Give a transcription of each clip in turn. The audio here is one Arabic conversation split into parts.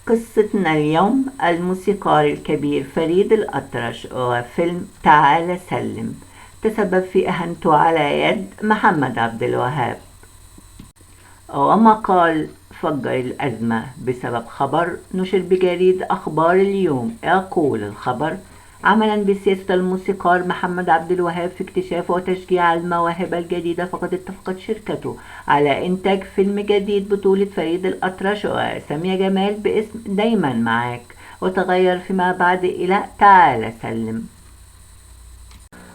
قصتنا اليوم الموسيقار الكبير فريد الأطرش وفيلم تعال سلم تسبب في إهانته على يد محمد عبد الوهاب. ومقال فجر الأزمة بسبب خبر نشر بجريدة أخبار اليوم. يقول الخبر: عملا بسياسة الموسيقار محمد عبد الوهاب في اكتشاف وتشجيع المواهب الجديدة، فقد اتفقت شركته على إنتاج فيلم جديد بطولة فريد الأطرش وسامية جمال باسم دايما معاك، وتغير فيما بعد إلى تعال سلم.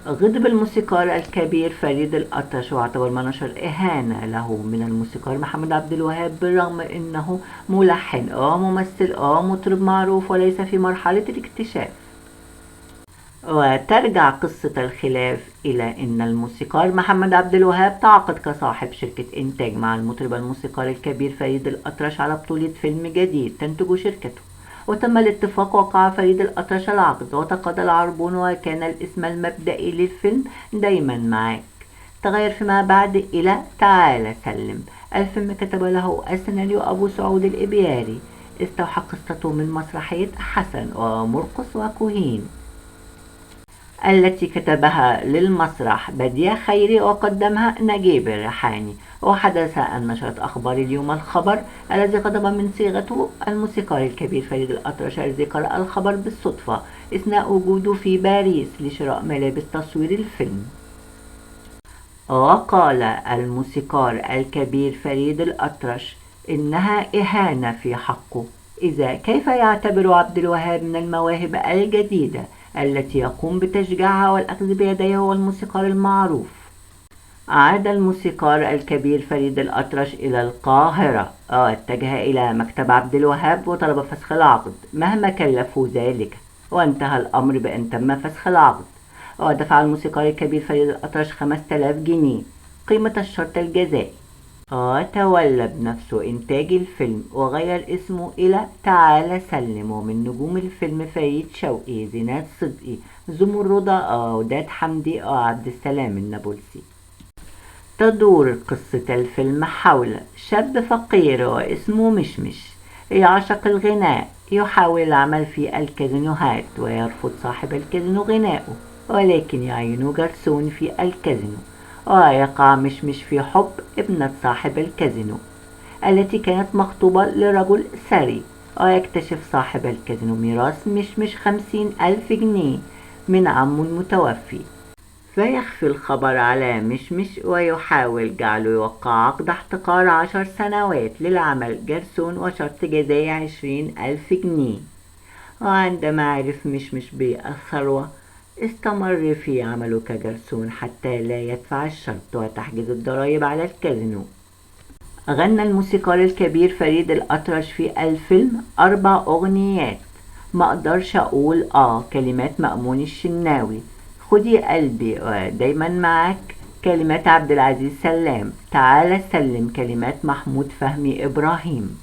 غضب الموسيقار الكبير فريد الأطرش واعتبر ما نشر إهانة له من الموسيقار محمد عبد الوهاب، بالرغم أنه ملحن وممثل ومطرب معروف وليس في مرحلة الاكتشاف. وترجع قصة الخلاف إلى أن الموسيقار محمد عبد الوهاب تعاقد كصاحب شركة إنتاج مع المطرب الموسيقار الكبير فريد الأطرش على بطولة فيلم جديد تنتجه شركته، وتم الاتفاق. وقع فريد الأطرش العقد وتقاضى العربون، وكان الاسم المبدئي للفيلم دايما معاك، تغير فيما بعد إلى تعال سلم. الفيلم كتب له السيناريو أبو سعود الإبياري، استوحى قصته من مسرحية حسن ومرقص وكوهين التي كتبها للمسرح بديع خيري وقدمها نجيب الريحاني. وحدث أن نشرت أخبار اليوم الخبر الذي قدم من صيغته الموسيقار الكبير فريد الأطرش، الذي قرأ الخبر بالصدفة أثناء وجوده في باريس لشراء ملابس تصوير الفيلم. وقال الموسيقار الكبير فريد الأطرش إنها إهانة في حقه، إذا كيف يعتبر عبد الوهاب من المواهب الجديدة التي يقوم بتشجيعها والأخذ بيديه هو الموسيقار المعروف. عاد الموسيقار الكبير فريد الأطرش إلى القاهرة واتجه إلى مكتب عبد الوهاب وطلب فسخ العقد مهما كلفه ذلك، وانتهى الأمر بأن تم فسخ العقد. ودفع الموسيقار الكبير فريد الأطرش 5000 جنيه قيمة الشرط الجزائي، وتولى بنفسه إنتاج الفيلم وغير اسمه إلى تعال سلم. ومن نجوم الفيلم فريد شوقي، زينات صدقي، زمردة وداد حمدي وعبد السلام النابلسي. تدور قصة الفيلم حول شاب فقير واسمه مشمش يعشق الغناء، يحاول العمل في الكازينوهات ويرفض صاحب الكازينو غناءه، ولكن يعينه جرسون في الكازينو. ويقع مشمش في حب ابنة صاحب الكازينو التي كانت مخطوبة لرجل ثري، ويكتشف صاحب الكازينو ميراث مشمش 50,000 جنيه من عمه المتوفي، فيخفي الخبر على مشمش ويحاول جعله يوقع عقد احتقار 10 سنوات للعمل جرسون وشرط جزائي 20,000 جنيه. وعندما عرف مشمش بالثروة استمر في عمله كجرسون حتى لا يدفع الشرط وتحجز الضرائب على الكازينو. غنى الموسيقار الكبير فريد الأطرش في الفيلم 4 أغنيات: ما اقدرش اقول كلمات مأمون الشناوي، خدي قلبي ودايما معاك كلمات عبد العزيز سلام، تعال سلم كلمات محمود فهمي إبراهيم.